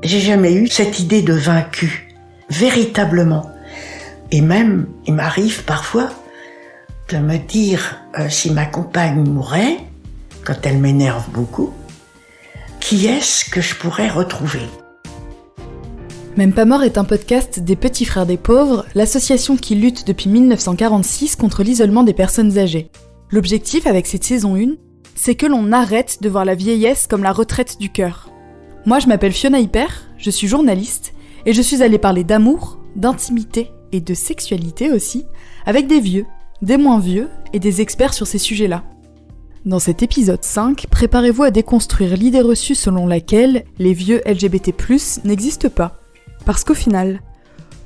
J'ai jamais eu cette idée de vaincu, véritablement. Et même, il m'arrive parfois de me dire, si ma compagne mourait, quand elle m'énerve beaucoup, qui est-ce que je pourrais retrouver ? Même pas mort est un podcast des Petits Frères des Pauvres, l'association qui lutte depuis 1946 contre l'isolement des personnes âgées. L'objectif avec cette saison 1, c'est que l'on arrête de voir la vieillesse comme la retraite du cœur. Moi je m'appelle Fiona Hyper, je suis journaliste, et je suis allée parler d'amour, d'intimité et de sexualité aussi, avec des vieux, des moins vieux et des experts sur ces sujets-là. Dans cet épisode 5, préparez-vous à déconstruire l'idée reçue selon laquelle les vieux LGBT+, n'existent pas. Parce qu'au final,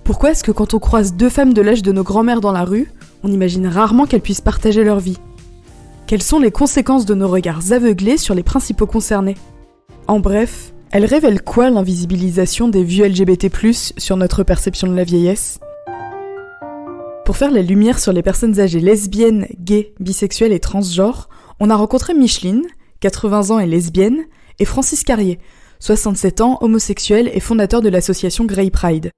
pourquoi est-ce que quand on croise deux femmes de l'âge de nos grands-mères dans la rue, on imagine rarement qu'elles puissent partager leur vie ? Quelles sont les conséquences de nos regards aveuglés sur les principaux concernés ? En bref, elle révèle quoi l'invisibilisation des vieux LGBT+, sur notre perception de la vieillesse ? Pour faire la lumière sur les personnes âgées lesbiennes, gays, bisexuelles et transgenres, on a rencontré Micheline, 80 ans et lesbienne, et Francis Carrier, 67 ans, homosexuel et fondateur de l'association Grey Pride.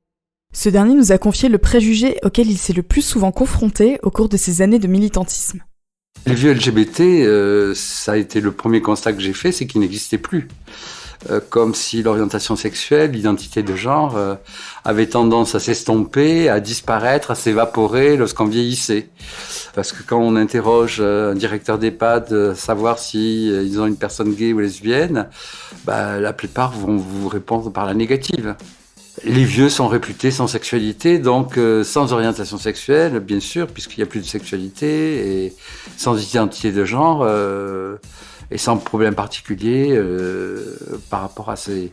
Ce dernier nous a confié le préjugé auquel il s'est le plus souvent confronté au cours de ses années de militantisme. Les vieux LGBT, ça a été le premier constat que j'ai fait, c'est qu'ils n'existaient plus. Comme si l'orientation sexuelle, l'identité de genre avait tendance à s'estomper, à disparaître, à s'évaporer lorsqu'on vieillissait. Parce que quand on interroge un directeur d'EHPAD, savoir si ils ont une personne gay ou lesbienne, la plupart vont vous répondre par la négative. Les vieux sont réputés sans sexualité, donc sans orientation sexuelle, bien sûr, puisqu'il n'y a plus de sexualité, et sans identité de genre, et sans problème particulier par rapport à ces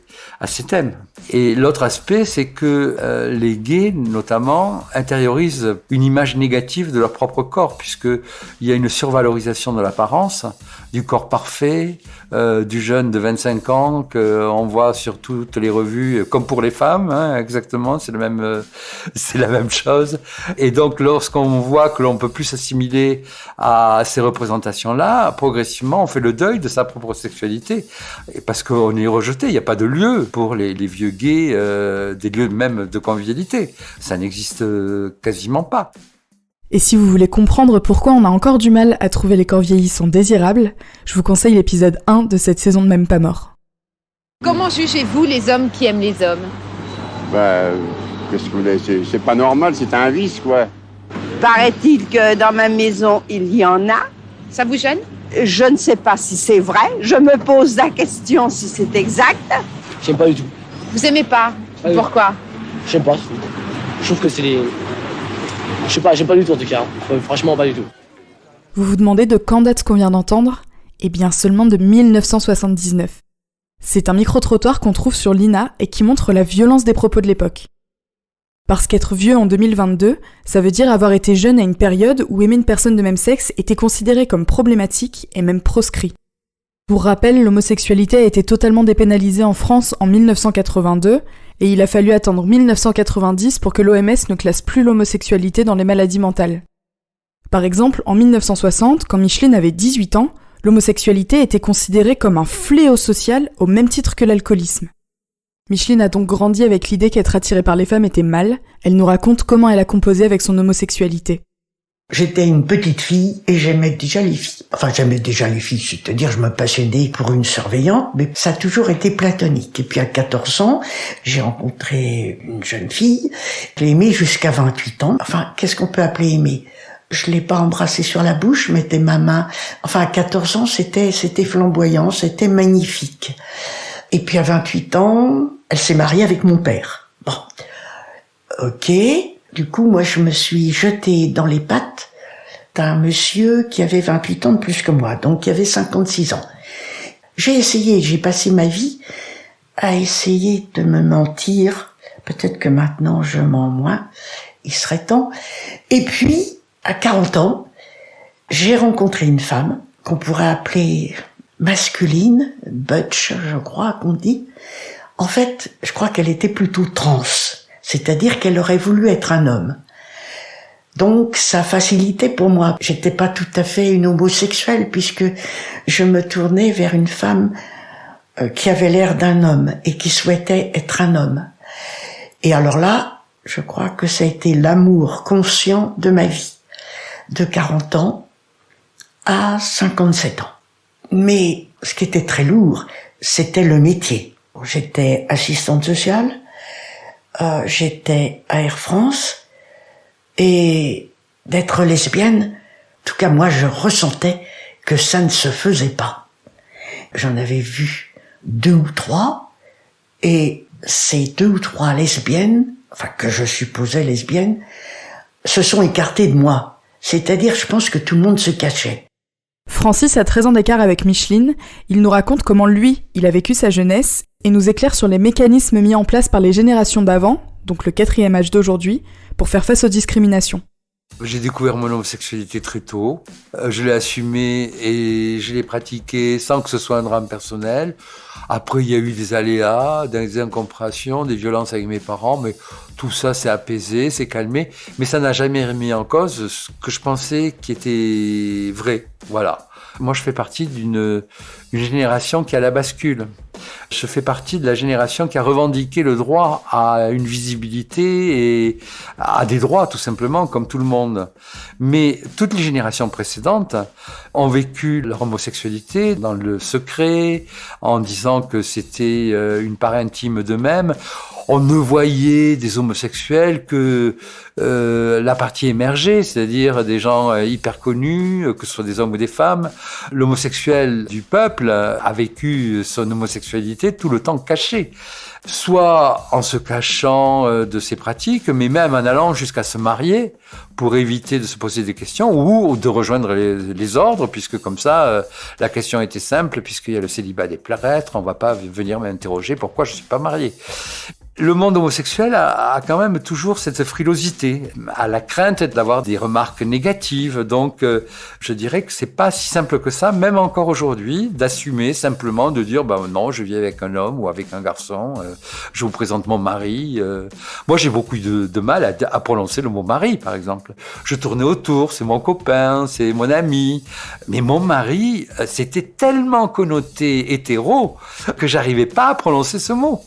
thèmes. Et l'autre aspect, c'est que les gays, notamment, intériorisent une image négative de leur propre corps, puisqu'il y a une survalorisation de l'apparence, du corps parfait, du jeune de 25 ans qu'on voit sur toutes les revues, comme pour les femmes, hein, exactement, c'est la même chose. Et donc, lorsqu'on voit que l'on peut plus s'assimiler à ces représentations-là, progressivement, on fait le deuil de sa propre sexualité, et parce qu'on est rejeté, il n'y a pas de lieu pour les vieux gays, des lieux même de convivialité. Ça n'existe quasiment pas. Et si vous voulez comprendre pourquoi on a encore du mal à trouver les corps vieillissants désirables, je vous conseille l'épisode 1 de cette saison de Même pas mort. Comment jugez-vous les hommes qui aiment les hommes ? Qu'est-ce que vous voulez ? C'est pas normal, c'est un vice, quoi. Paraît-il que dans ma maison, il y en a. Ça vous gêne ? Je ne sais pas si c'est vrai. Je me pose la question si c'est exact. J'aime pas du tout. Vous aimez pas ? Pourquoi ? J'aime pas. Je trouve que c'est des... Je sais pas, j'aime pas du tout en tout cas. Franchement, pas du tout. Vous vous demandez de quand date ce qu'on vient d'entendre ? Eh bien seulement de 1979. C'est un micro-trottoir qu'on trouve sur l'INA et qui montre la violence des propos de l'époque. Parce qu'être vieux en 2022, ça veut dire avoir été jeune à une période où aimer une personne de même sexe était considéré comme problématique et même proscrit. Pour rappel, l'homosexualité a été totalement dépénalisée en France en 1982, et il a fallu attendre 1990 pour que l'OMS ne classe plus l'homosexualité dans les maladies mentales. Par exemple, en 1960, quand Micheline avait 18 ans, l'homosexualité était considérée comme un fléau social au même titre que l'alcoolisme. Micheline a donc grandi avec l'idée qu'être attirée par les femmes était mal. Elle nous raconte comment elle a composé avec son homosexualité. J'étais une petite fille et j'aimais déjà les filles. Enfin, j'aimais déjà les filles, c'est-à-dire je me passionnais pour une surveillante, mais ça a toujours été platonique. Et puis à 14 ans, j'ai rencontré une jeune fille. Je l'ai aimée jusqu'à 28 ans. Enfin, qu'est-ce qu'on peut appeler aimer ? Je l'ai pas embrassée sur la bouche, je mettais ma main. Enfin, à 14 ans, c'était flamboyant, c'était magnifique. Et puis à 28 ans, elle s'est mariée avec mon père. Bon, ok. Du coup, moi, je me suis jetée dans les pattes d'un monsieur qui avait 28 ans de plus que moi, donc qui avait 56 ans. J'ai passé ma vie à essayer de me mentir. Peut-être que maintenant, je mens moins. Il serait temps. Et puis, à 40 ans, j'ai rencontré une femme qu'on pourrait appeler masculine, butch, je crois qu'on dit. En fait, je crois qu'elle était plutôt trans, c'est-à-dire qu'elle aurait voulu être un homme. Donc, ça facilitait pour moi. J'étais pas tout à fait une homosexuelle puisque je me tournais vers une femme qui avait l'air d'un homme et qui souhaitait être un homme. Et alors là, je crois que ça a été l'amour conscient de ma vie, de 40 ans à 57 ans. Mais ce qui était très lourd, c'était le métier. J'étais assistante sociale, j'étais à Air France, et d'être lesbienne, en tout cas moi je ressentais que ça ne se faisait pas. J'en avais vu 2 ou 3, et ces 2 ou 3 lesbiennes, enfin que je supposais lesbiennes, se sont écartées de moi. C'est-à-dire, je pense que tout le monde se cachait. Francis a 13 ans d'écart avec Micheline, il nous raconte comment lui, il a vécu sa jeunesse et nous éclaire sur les mécanismes mis en place par les générations d'avant, donc le 4e âge d'aujourd'hui, pour faire face aux discriminations. J'ai découvert mon homosexualité très tôt, je l'ai assumée et je l'ai pratiquée sans que ce soit un drame personnel. Après, il y a eu des aléas, des incompréhensions, des violences avec mes parents, mais tout ça s'est apaisé, s'est calmé, mais ça n'a jamais remis en cause ce que je pensais qui était vrai. Voilà. Moi, je fais partie d'une génération qui a la bascule. Je fais partie de la génération qui a revendiqué le droit à une visibilité et à des droits, tout simplement, comme tout le monde. Mais toutes les générations précédentes ont vécu leur homosexualité dans le secret, en disant que c'était une part intime d'eux-mêmes. On ne voyait des homosexuels que la partie émergée, c'est-à-dire des gens hyper connus, que ce soit des hommes ou des femmes. L'homosexuel du peuple a vécu son homosexualité tout le temps caché, soit en se cachant de ses pratiques, mais même en allant jusqu'à se marier pour éviter de se poser des questions ou de rejoindre les ordres, puisque comme ça, la question était simple, puisqu'il y a le célibat des prêtres, on ne va pas venir m'interroger pourquoi je ne suis pas marié. Le monde homosexuel a quand même toujours cette frilosité, à la crainte d'avoir des remarques négatives. Donc, je dirais que c'est pas si simple que ça, même encore aujourd'hui, d'assumer simplement, de dire, non, je vis avec un homme ou avec un garçon, je vous présente mon mari. Moi, j'ai beaucoup de mal à prononcer le mot mari, par exemple. Je tournais autour, c'est mon copain, c'est mon ami. Mais mon mari, c'était tellement connoté hétéro que j'arrivais pas à prononcer ce mot.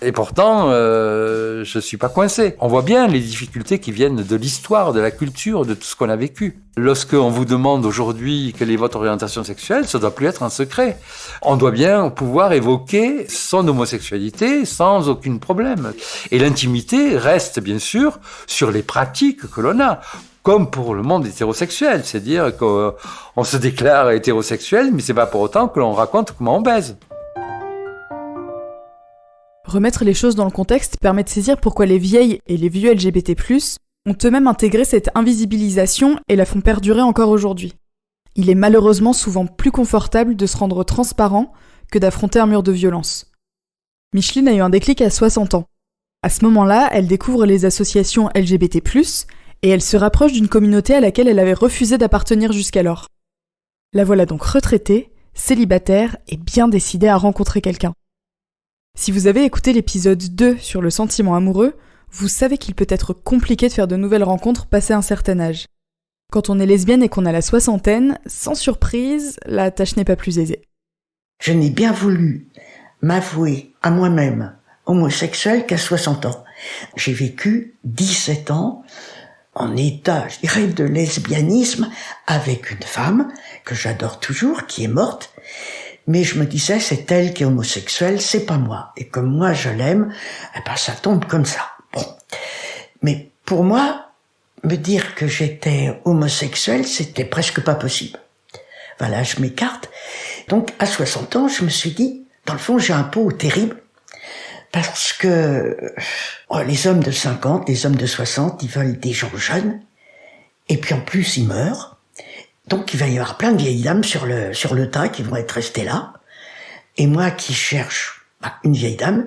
Et pourtant, je suis pas coincé. On voit bien les difficultés qui viennent de l'histoire, de la culture, de tout ce qu'on a vécu. Lorsqu'on vous demande aujourd'hui quelle est votre orientation sexuelle, ça doit plus être un secret. On doit bien pouvoir évoquer son homosexualité sans aucun problème. Et l'intimité reste bien sûr sur les pratiques que l'on a. Comme pour le monde hétérosexuel, c'est-à-dire qu'on se déclare hétérosexuel, mais c'est pas pour autant que l'on raconte comment on baise. Remettre les choses dans le contexte permet de saisir pourquoi les vieilles et les vieux LGBT+, ont eux-mêmes intégré cette invisibilisation et la font perdurer encore aujourd'hui. Il est malheureusement souvent plus confortable de se rendre transparent que d'affronter un mur de violence. Micheline a eu un déclic à 60 ans. À ce moment-là, elle découvre les associations LGBT+, et elle se rapproche d'une communauté à laquelle elle avait refusé d'appartenir jusqu'alors. La voilà donc retraitée, célibataire et bien décidée à rencontrer quelqu'un. Si vous avez écouté l'épisode 2 sur le sentiment amoureux, vous savez qu'il peut être compliqué de faire de nouvelles rencontres passé un certain âge. Quand on est lesbienne et qu'on a la soixantaine, sans surprise, la tâche n'est pas plus aisée. Je n'ai bien voulu m'avouer à moi-même homosexuel qu'à 60 ans. J'ai vécu 17 ans en état, je dirais, de lesbianisme avec une femme que j'adore toujours, qui est morte. Mais je me disais, c'est elle qui est homosexuelle, c'est pas moi. Et comme moi je l'aime, ça tombe comme ça. Bon. Mais pour moi, me dire que j'étais homosexuelle, c'était presque pas possible. Voilà, je m'écarte. Donc, à 60 ans, je me suis dit, dans le fond, j'ai un pot terrible. Parce que les hommes de 50, les hommes de 60, ils veulent des gens jeunes. Et puis en plus, ils meurent. Donc il va y avoir plein de vieilles dames sur le tas qui vont être restées là. Et moi qui cherche une vieille dame,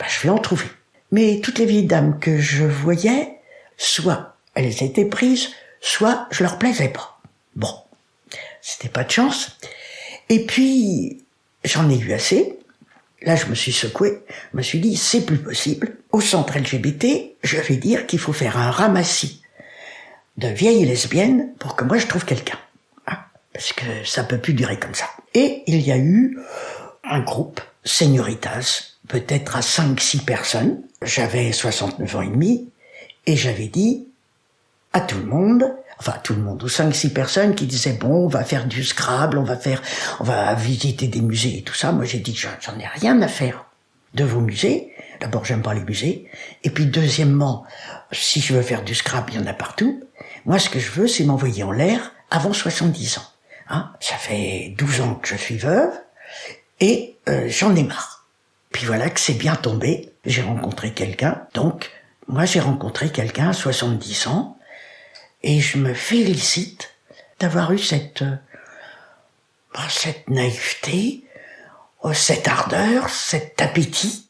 je vais en trouver. Mais toutes les vieilles dames que je voyais, soit elles étaient prises, soit je leur plaisais pas. Bon, c'était pas de chance. Et puis, j'en ai eu assez. Là, je me suis secoué. Je me suis dit, c'est plus possible. Au centre LGBT, je vais dire qu'il faut faire un ramassis de vieilles lesbiennes pour que moi je trouve quelqu'un. Parce que ça peut plus durer comme ça. Et il y a eu un groupe señoritas, peut-être à 5-6 personnes. J'avais 69 ans et demi, et j'avais dit à tout le monde, ou 5-6 personnes qui disaient bon, on va faire du Scrabble, on va visiter des musées et tout ça. Moi, j'ai dit que j'en ai rien à faire de vos musées. D'abord, j'aime pas les musées. Et puis, deuxièmement, si je veux faire du Scrabble, il y en a partout. Moi, ce que je veux, c'est m'envoyer en l'air avant 70 ans. Ça fait 12 ans que je suis veuve, et j'en ai marre. Puis voilà que c'est bien tombé. J'ai rencontré quelqu'un. Donc, moi, j'ai rencontré quelqu'un à 70 ans, et je me félicite d'avoir eu cette naïveté, cette ardeur, cet appétit.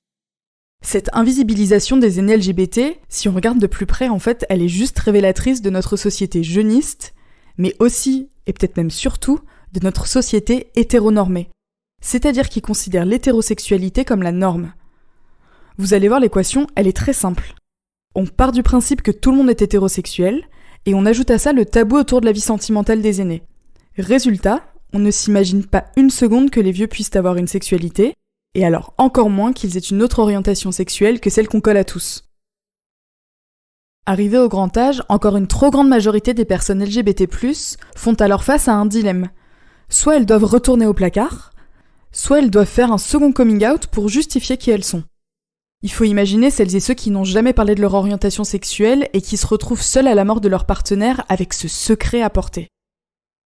Cette invisibilisation des aînés LGBT, si on regarde de plus près, en fait, elle est juste révélatrice de notre société jeuniste, mais aussi, et peut-être même surtout, de notre société hétéronormée. C'est-à-dire qui considère l'hétérosexualité comme la norme. Vous allez voir, l'équation, elle est très simple. On part du principe que tout le monde est hétérosexuel, et on ajoute à ça le tabou autour de la vie sentimentale des aînés. Résultat, on ne s'imagine pas une seconde que les vieux puissent avoir une sexualité, et alors encore moins qu'ils aient une autre orientation sexuelle que celle qu'on colle à tous. Arrivées au grand âge, encore une trop grande majorité des personnes LGBT+, font alors face à un dilemme. Soit elles doivent retourner au placard, soit elles doivent faire un second coming out pour justifier qui elles sont. Il faut imaginer celles et ceux qui n'ont jamais parlé de leur orientation sexuelle et qui se retrouvent seuls à la mort de leur partenaire avec ce secret à porter.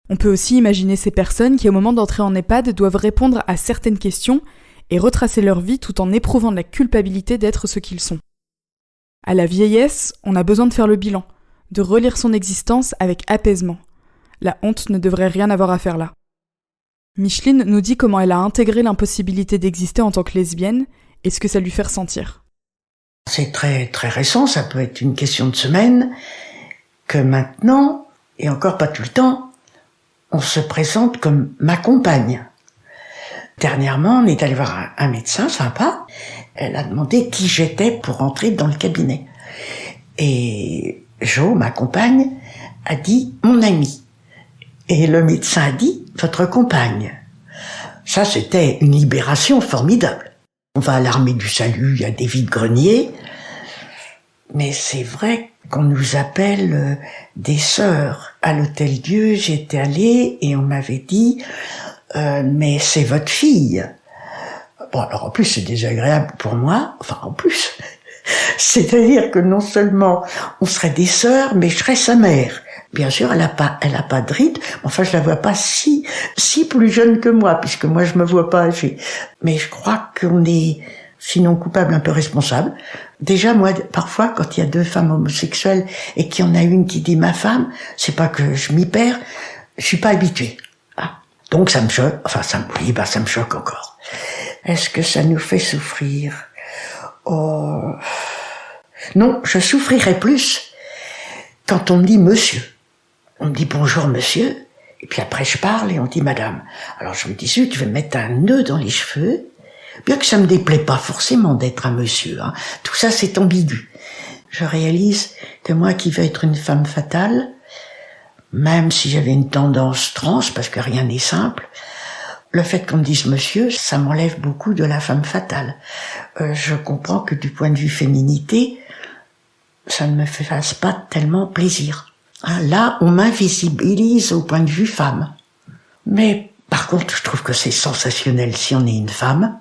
On peut aussi imaginer ces personnes qui, au moment d'entrer en EHPAD, doivent répondre à certaines questions et retracer leur vie tout en éprouvant la culpabilité d'être ce qu'ils sont. À la vieillesse, on a besoin de faire le bilan, de relire son existence avec apaisement. La honte ne devrait rien avoir à faire là. Micheline nous dit comment elle a intégré l'impossibilité d'exister en tant que lesbienne et ce que ça lui fait ressentir. C'est très très récent, ça peut être une question de semaine, que maintenant, et encore pas tout le temps, on se présente comme ma compagne. Dernièrement, on est allé voir un médecin sympa. Elle a demandé qui j'étais pour entrer dans le cabinet. Et Jo, ma compagne, a dit « mon ami ». Et le médecin a dit « votre compagne ». Ça, c'était une libération formidable. On va à l'armée du salut, il y a des vides-greniers. Mais c'est vrai qu'on nous appelle des sœurs. À l'Hôtel Dieu, j'étais allée et on m'avait dit mais c'est votre fille. Bon, alors en plus, c'est désagréable pour moi. Enfin, en plus. C'est-à-dire que non seulement on serait des sœurs, mais je serais sa mère. Bien sûr, elle a pas de ride. Enfin, je la vois pas si plus jeune que moi, puisque moi, je me vois pas âgée. Mais je crois qu'on est, sinon coupable, un peu responsable. Déjà, moi, parfois, quand il y a deux femmes homosexuelles et qu'il y en a une qui dit ma femme, c'est pas que je m'y perds, je suis pas habituée. Donc ça me choque, ça me choque encore. Est-ce que ça nous fait souffrir ? Oh. Non, je souffrirais plus quand on me dit monsieur. On me dit bonjour monsieur, et puis après je parle et on dit madame. Alors je me dis, tu veux me mettre un nœud dans les cheveux ? Bien que ça me déplaît pas forcément d'être un monsieur, Tout ça c'est ambigu. Je réalise que moi qui veux être une femme fatale, même si j'avais une tendance trans, parce que rien n'est simple, le fait qu'on me dise monsieur, ça m'enlève beaucoup de la femme fatale. Je comprends que du point de vue féminité, ça ne me fasse pas tellement plaisir. Là, on m'invisibilise au point de vue femme. Mais par contre, je trouve que c'est sensationnel si on est une femme,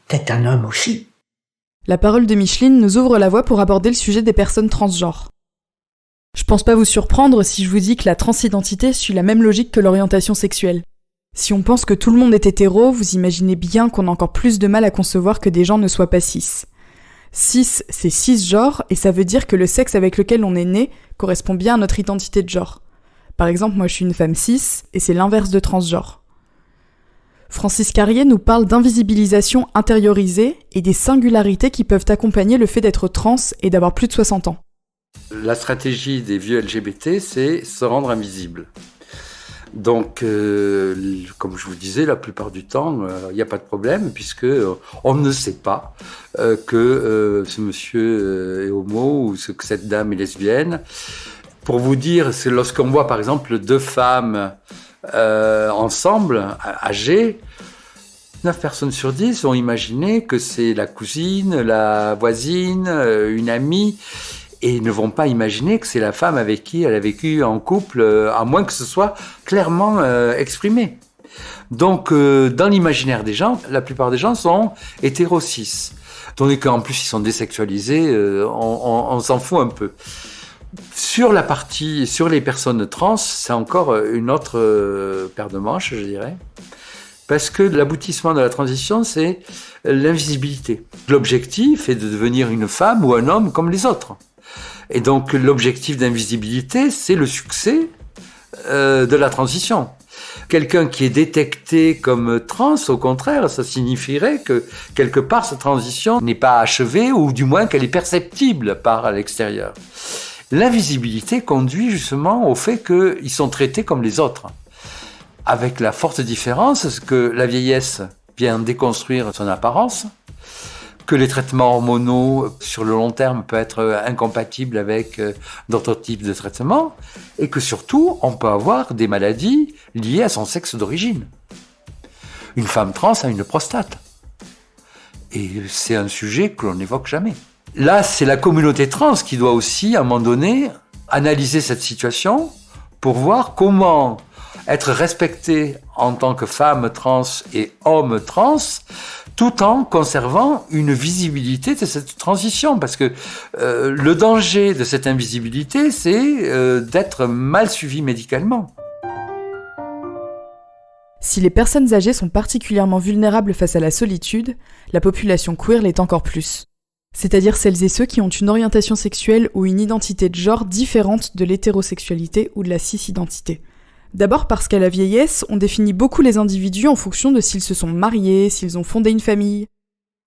peut-être un homme aussi. La parole de Micheline nous ouvre la voie pour aborder le sujet des personnes transgenres. Je pense pas vous surprendre si je vous dis que la transidentité suit la même logique que l'orientation sexuelle. Si on pense que tout le monde est hétéro, vous imaginez bien qu'on a encore plus de mal à concevoir que des gens ne soient pas cis. Cis, c'est cisgenre, et ça veut dire que le sexe avec lequel on est né correspond bien à notre identité de genre. Par exemple, moi je suis une femme cis, et c'est l'inverse de transgenre. Francis Carrier nous parle d'invisibilisation intériorisée et des singularités qui peuvent accompagner le fait d'être trans et d'avoir plus de 60 ans. La stratégie des vieux LGBT, c'est se rendre invisible. Donc, comme je vous disais, la plupart du temps, il n'y a pas de problème, puisque on ne sait pas que ce monsieur est homo ou que cette dame est lesbienne. Pour vous dire, c'est lorsqu'on voit par exemple deux femmes ensemble, âgées, 9 personnes sur 10 ont imaginé que c'est la cousine, la voisine, une amie, et ne vont pas imaginer que c'est la femme avec qui elle a vécu en couple, à moins que ce soit clairement exprimé. Donc, dans l'imaginaire des gens, la plupart des gens sont hétéro-cis. Tandis qu'en plus, ils sont désexualisés, on s'en fout un peu. Sur les personnes trans, c'est encore une autre paire de manches, je dirais. Parce que l'aboutissement de la transition, c'est l'invisibilité. L'objectif est de devenir une femme ou un homme comme les autres. Et donc, l'objectif d'invisibilité, c'est le succès de la transition. Quelqu'un qui est détecté comme trans, au contraire, ça signifierait que quelque part cette transition n'est pas achevée ou du moins qu'elle est perceptible par l'extérieur. L'invisibilité conduit justement au fait qu'ils sont traités comme les autres. Avec la forte différence que la vieillesse vient déconstruire son apparence, que les traitements hormonaux sur le long terme peuvent être incompatibles avec d'autres types de traitements, et que surtout, on peut avoir des maladies liées à son sexe d'origine. Une femme trans a une prostate. Et c'est un sujet que l'on n'évoque jamais. Là, c'est la communauté trans qui doit aussi, à un moment donné, analyser cette situation pour voir comment être respectée en tant que femme trans et homme trans, tout en conservant une visibilité de cette transition. Parce que le danger de cette invisibilité, c'est d'être mal suivi médicalement. Si les personnes âgées sont particulièrement vulnérables face à la solitude, la population queer l'est encore plus. C'est-à-dire celles et ceux qui ont une orientation sexuelle ou une identité de genre différente de l'hétérosexualité ou de la cis-identité. D'abord parce qu'à la vieillesse, on définit beaucoup les individus en fonction de s'ils se sont mariés, s'ils ont fondé une famille.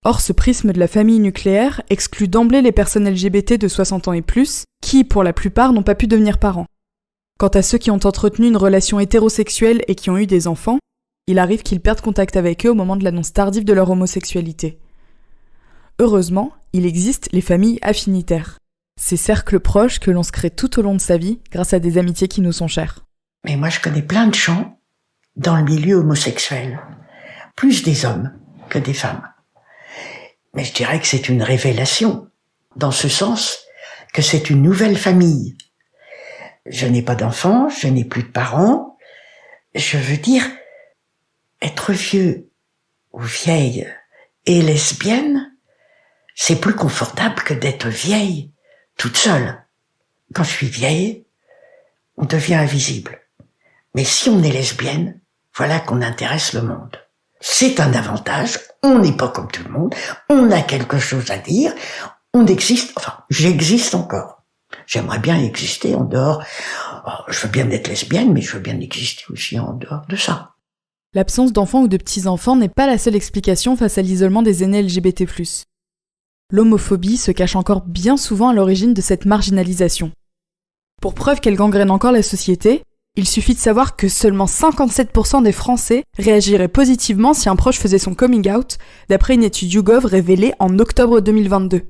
Or, ce prisme de la famille nucléaire exclut d'emblée les personnes LGBT de 60 ans et plus, qui, pour la plupart, n'ont pas pu devenir parents. Quant à ceux qui ont entretenu une relation hétérosexuelle et qui ont eu des enfants, il arrive qu'ils perdent contact avec eux au moment de l'annonce tardive de leur homosexualité. Heureusement, il existe les familles affinitaires. Ces cercles proches que l'on se crée tout au long de sa vie grâce à des amitiés qui nous sont chères. Mais moi, je connais plein de gens dans le milieu homosexuel. Plus des hommes que des femmes. Mais je dirais que c'est une révélation. Dans ce sens que c'est une nouvelle famille. Je n'ai pas d'enfants, je n'ai plus de parents. Je veux dire, être vieux ou vieille et lesbienne, c'est plus confortable que d'être vieille toute seule. Quand je suis vieille, on devient invisible. Mais si on est lesbienne, voilà qu'on intéresse le monde. C'est un avantage, on n'est pas comme tout le monde, on a quelque chose à dire, on existe, enfin, j'existe encore. J'aimerais bien exister en dehors. Oh, je veux bien être lesbienne, mais je veux bien exister aussi en dehors de ça. L'absence d'enfants ou de petits-enfants n'est pas la seule explication face à l'isolement des aînés LGBT+. L'homophobie se cache encore bien souvent à l'origine de cette marginalisation. Pour preuve qu'elle gangrène encore la société, il suffit de savoir que seulement 57% des Français réagiraient positivement si un proche faisait son coming out, d'après une étude YouGov révélée en octobre 2022.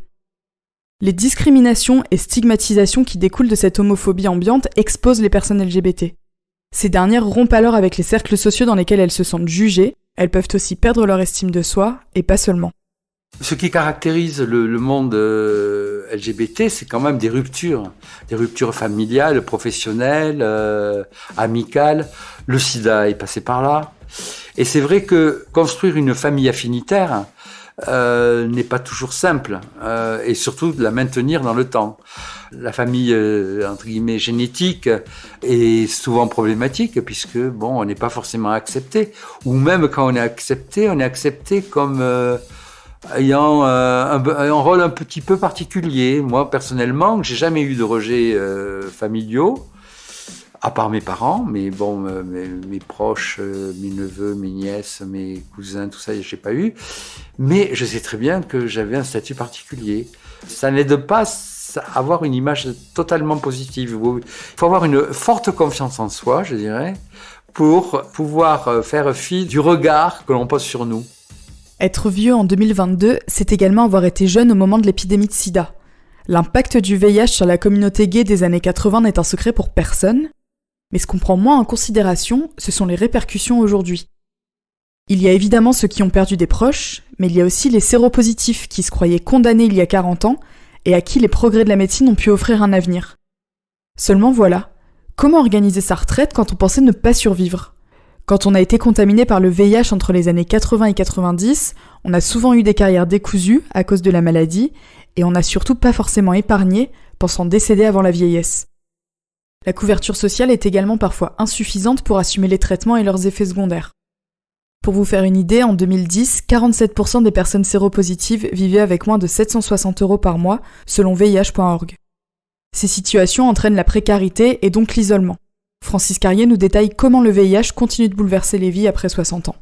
Les discriminations et stigmatisations qui découlent de cette homophobie ambiante exposent les personnes LGBT. Ces dernières rompent alors avec les cercles sociaux dans lesquels elles se sentent jugées, elles peuvent aussi perdre leur estime de soi, et pas seulement. Ce qui caractérise le monde LGBT, c'est quand même des ruptures familiales, professionnelles, amicales. Le sida est passé par là. Et c'est vrai que construire une famille affinitaire n'est pas toujours simple, et surtout de la maintenir dans le temps. La famille, entre guillemets, génétique est souvent problématique, puisque, bon, on n'est pas forcément accepté. Ou même quand on est accepté comme ayant un rôle un petit peu particulier. Moi, personnellement, j'ai jamais eu de rejets familiaux, à part mes parents, mais bon, mes proches, mes neveux, mes nièces, mes cousins, tout ça, j'ai pas eu. Mais je sais très bien que j'avais un statut particulier. Ça n'aide pas à avoir une image totalement positive. Il faut avoir une forte confiance en soi, je dirais, pour pouvoir faire fi du regard que l'on pose sur nous. Être vieux en 2022, c'est également avoir été jeune au moment de l'épidémie de sida. L'impact du VIH sur la communauté gay des années 80 n'est un secret pour personne, mais ce qu'on prend moins en considération, ce sont les répercussions aujourd'hui. Il y a évidemment ceux qui ont perdu des proches, mais il y a aussi les séropositifs qui se croyaient condamnés il y a 40 ans et à qui les progrès de la médecine ont pu offrir un avenir. Seulement voilà, comment organiser sa retraite quand on pensait ne pas survivre ? Quand on a été contaminé par le VIH entre les années 80 et 90, on a souvent eu des carrières décousues à cause de la maladie et on n'a surtout pas forcément épargné, pensant décéder avant la vieillesse. La couverture sociale est également parfois insuffisante pour assumer les traitements et leurs effets secondaires. Pour vous faire une idée, en 2010, 47% des personnes séropositives vivaient avec moins de 760 € par mois, selon VIH.org. Ces situations entraînent la précarité et donc l'isolement. Francis Carrier nous détaille comment le VIH continue de bouleverser les vies après 60 ans.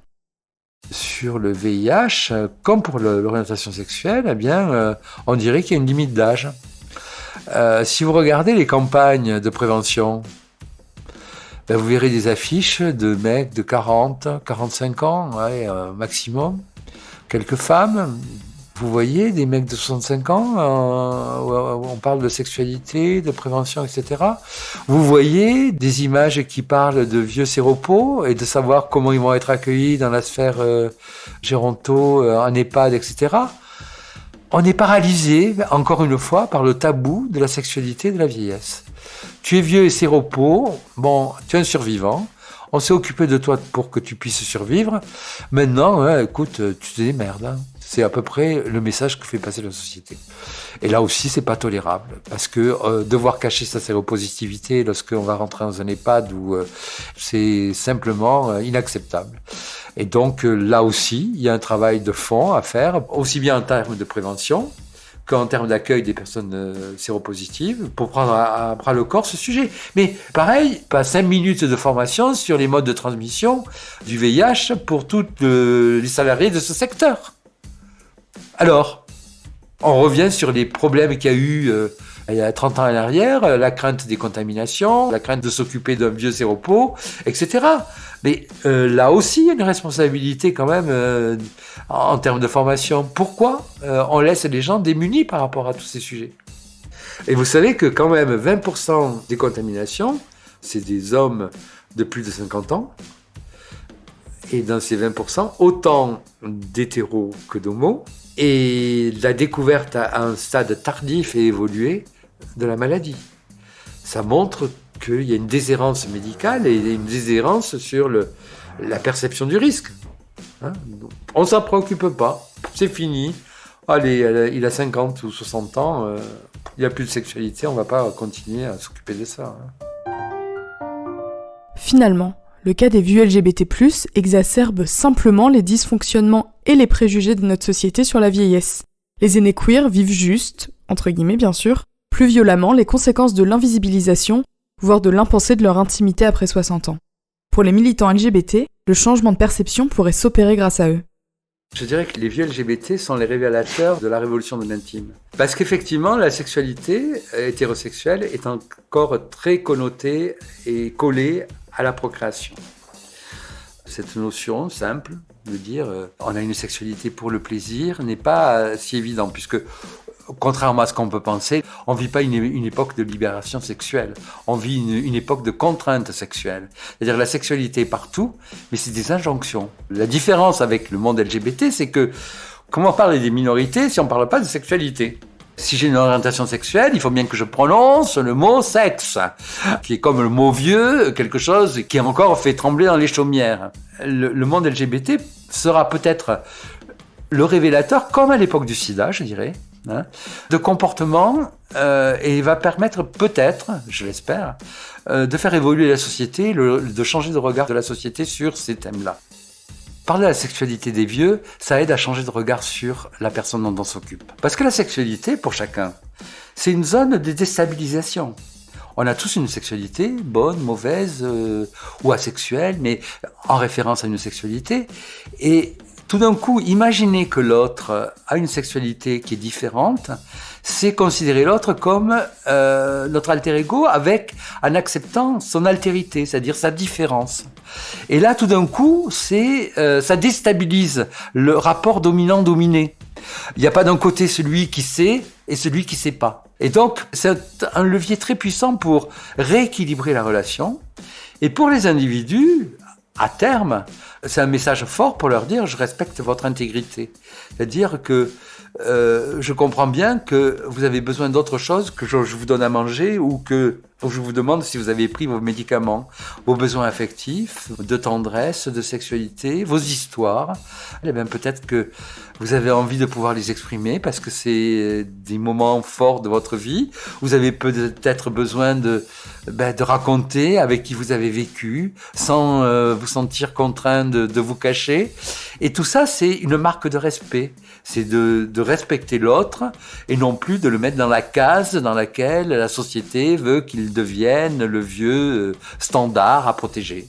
Sur le VIH, comme pour l'orientation sexuelle, on dirait qu'il y a une limite d'âge. Si vous regardez les campagnes de prévention, vous verrez des affiches de mecs de 40, 45 ans, maximum. Quelques femmes. Vous voyez des mecs de 65 ans, on parle de sexualité, de prévention, etc. Vous voyez des images qui parlent de vieux séropos et de savoir comment ils vont être accueillis dans la sphère géronto, en EHPAD, etc. On est paralysé, encore une fois, par le tabou de la sexualité et de la vieillesse. Tu es vieux et séropos, tu es un survivant, on s'est occupé de toi pour que tu puisses survivre. Maintenant, écoute, tu te démerdes. C'est à peu près le message que fait passer la société. Et là aussi, c'est pas tolérable, parce que devoir cacher sa séropositivité lorsqu'on va rentrer dans un EHPAD, c'est simplement inacceptable. Et donc là aussi, il y a un travail de fond à faire, aussi bien en termes de prévention qu'en termes d'accueil des personnes séropositives, pour prendre à bras le corps ce sujet. Mais pareil, pas 5 minutes de formation sur les modes de transmission du VIH pour tous les salariés de ce secteur. Alors, on revient sur les problèmes qu'il y a eu il y a 30 ans en arrière, la crainte des contaminations, la crainte de s'occuper d'un vieux séropos, etc. Mais là aussi, il y a une responsabilité quand même en termes de formation. Pourquoi on laisse les gens démunis par rapport à tous ces sujets ? Et vous savez que quand même 20% des contaminations, c'est des hommes de plus de 50 ans. Et dans ces 20%, autant d'hétéros que d'homos. Et la découverte à un stade tardif et évolué de la maladie. Ça montre qu'il y a une déshérence médicale et une déshérence sur la perception du risque. On ne s'en préoccupe pas, c'est fini. Allez, il a 50 ou 60 ans, il n'y a plus de sexualité, on ne va pas continuer à s'occuper de ça. Finalement, le cas des vieux LGBT+, exacerbe simplement les dysfonctionnements et les préjugés de notre société sur la vieillesse. Les aînés queer vivent juste, entre guillemets bien sûr, plus violemment les conséquences de l'invisibilisation, voire de l'impensé de leur intimité après 60 ans. Pour les militants LGBT, le changement de perception pourrait s'opérer grâce à eux. Je dirais que les vieux LGBT sont les révélateurs de la révolution de l'intime. Parce qu'effectivement, la sexualité hétérosexuelle est encore très connotée et collée à la procréation. Cette notion simple de dire on a une sexualité pour le plaisir n'est pas si évident, puisque contrairement à ce qu'on peut penser, on ne vit pas une époque de libération sexuelle, on vit une époque de contrainte sexuelle. C'est-à-dire la sexualité est partout, mais c'est des injonctions. La différence avec le monde LGBT, c'est que comment parler des minorités si on ne parle pas de sexualité ? Si j'ai une orientation sexuelle, il faut bien que je prononce le mot sexe, qui est comme le mot vieux, quelque chose qui encore fait trembler dans les chaumières. Le monde LGBT sera peut-être le révélateur, comme à l'époque du sida, je dirais, de comportements et va permettre peut-être, je l'espère, de faire évoluer la société, de changer de regard de la société sur ces thèmes-là. Parler de la sexualité des vieux, ça aide à changer de regard sur la personne dont on s'occupe. Parce que la sexualité, pour chacun, c'est une zone de déstabilisation. On a tous une sexualité, bonne, mauvaise ou asexuelle, mais en référence à une sexualité. Et tout d'un coup, imaginer que l'autre a une sexualité qui est différente, c'est considérer l'autre comme notre alter ego en acceptant son altérité, c'est-à-dire sa différence. Et là, tout d'un coup, ça déstabilise le rapport dominant-dominé. Il n'y a pas d'un côté celui qui sait et celui qui ne sait pas. Et donc, c'est un levier très puissant pour rééquilibrer la relation. Et pour les individus, à terme, C'est un message fort pour leur dire « je respecte votre intégrité ». C'est-à-dire que je comprends bien que vous avez besoin d'autre chose que je vous donne à manger ou que je vous demande si vous avez pris vos médicaments. Vos besoins affectifs, de tendresse, de sexualité, vos histoires. Eh bien, peut-être que vous avez envie de pouvoir les exprimer parce que c'est des moments forts de votre vie. Vous avez peut-être besoin de raconter avec qui vous avez vécu sans vous sentir contraint de vous cacher. Et tout ça, c'est une marque de respect. C'est de respecter l'autre et non plus de le mettre dans la case dans laquelle la société veut qu'il devienne le vieux standard à protéger.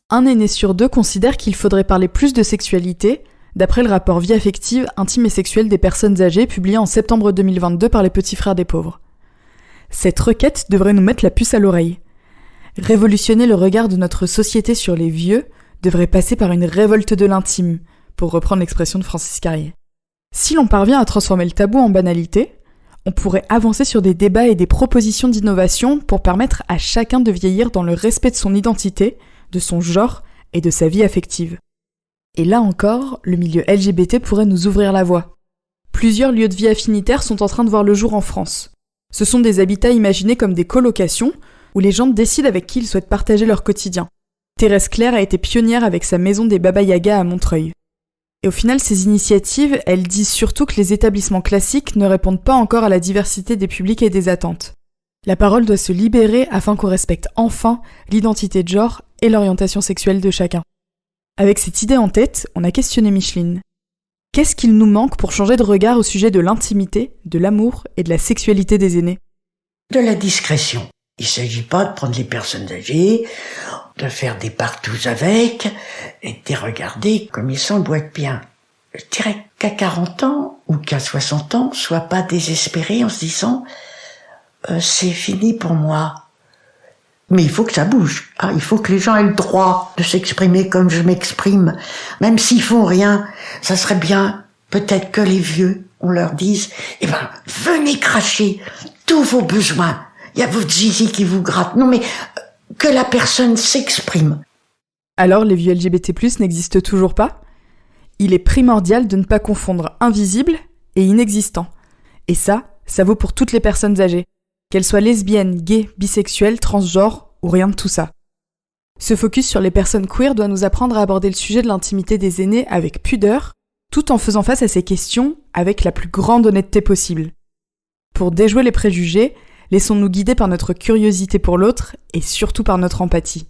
Un aîné sur 2 considère qu'il faudrait parler plus de sexualité, d'après le rapport Vie affective, intime et sexuelle des personnes âgées publié en septembre 2022 par les Petits Frères des Pauvres. Cette requête devrait nous mettre la puce à l'oreille. Révolutionner le regard de notre société sur les vieux devrait passer par une révolte de l'intime, pour reprendre l'expression de Francis Carrier. Si l'on parvient à transformer le tabou en banalité, on pourrait avancer sur des débats et des propositions d'innovation pour permettre à chacun de vieillir dans le respect de son identité, de son genre et de sa vie affective. Et là encore, le milieu LGBT pourrait nous ouvrir la voie. Plusieurs lieux de vie affinitaires sont en train de voir le jour en France. Ce sont des habitats imaginés comme des colocations où les gens décident avec qui ils souhaitent partager leur quotidien. Thérèse Claire a été pionnière avec sa maison des Baba Yaga à Montreuil. Et au final, ces initiatives, elles disent surtout que les établissements classiques ne répondent pas encore à la diversité des publics et des attentes. La parole doit se libérer afin qu'on respecte enfin l'identité de genre et l'orientation sexuelle de chacun. Avec cette idée en tête, on a questionné Micheline. Qu'est-ce qu'il nous manque pour changer de regard au sujet de l'intimité, de l'amour et de la sexualité des aînés ? De la discrétion. Il ne s'agit pas de prendre les personnes âgées, de faire des partous avec, et de les regarder comme ils s'emboîtent bien. Je dirais qu'à 40 ans, ou qu'à 60 ans, sois pas désespéré en se disant c'est fini pour moi. Mais il faut que ça bouge. Il faut que les gens aient le droit de s'exprimer comme je m'exprime. Même s'ils font rien, ça serait bien, peut-être que les vieux, on leur dise, venez cracher tous vos besoins. Il y a votre zizi qui vous gratte. Non mais, que la personne s'exprime. Alors, les vieux LGBT+, n'existent toujours pas ? Il est primordial de ne pas confondre invisible et inexistant. Et ça vaut pour toutes les personnes âgées. Qu'elles soient lesbiennes, gays, bisexuelles, transgenres ou rien de tout ça. Ce focus sur les personnes queer doit nous apprendre à aborder le sujet de l'intimité des aînés avec pudeur, tout en faisant face à ces questions avec la plus grande honnêteté possible. Pour déjouer les préjugés, laissons-nous guider par notre curiosité pour l'autre et surtout par notre empathie.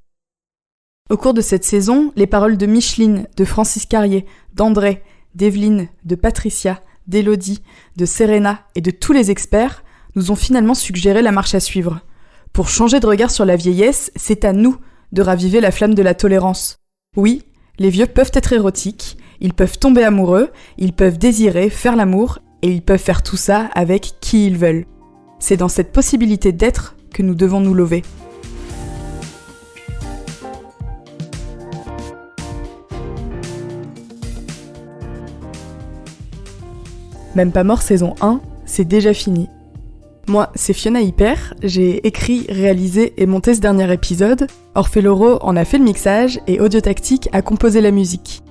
Au cours de cette saison, les paroles de Micheline, de Francis Carrier, d'André, d'Evelyne, de Patricia, d'Élodie, de Serena et de tous les experts nous ont finalement suggéré la marche à suivre. Pour changer de regard sur la vieillesse, c'est à nous de raviver la flamme de la tolérance. Oui, les vieux peuvent être érotiques, ils peuvent tomber amoureux, ils peuvent désirer, faire l'amour, et ils peuvent faire tout ça avec qui ils veulent. C'est dans cette possibilité d'être que nous devons nous lever. Même pas mort saison 1, c'est déjà fini. Moi, c'est Fiona Hyper, j'ai écrit, réalisé et monté ce dernier épisode. Orphée Loro en a fait le mixage et Audio Tactique a composé la musique.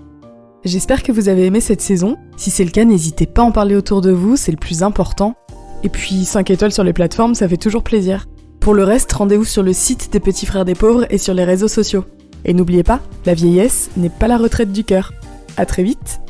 J'espère que vous avez aimé cette saison. Si c'est le cas, n'hésitez pas à en parler autour de vous, c'est le plus important. Et puis 5 étoiles sur les plateformes, ça fait toujours plaisir. Pour le reste, rendez-vous sur le site des Petits Frères des Pauvres et sur les réseaux sociaux. Et n'oubliez pas, la vieillesse n'est pas la retraite du cœur. À très vite.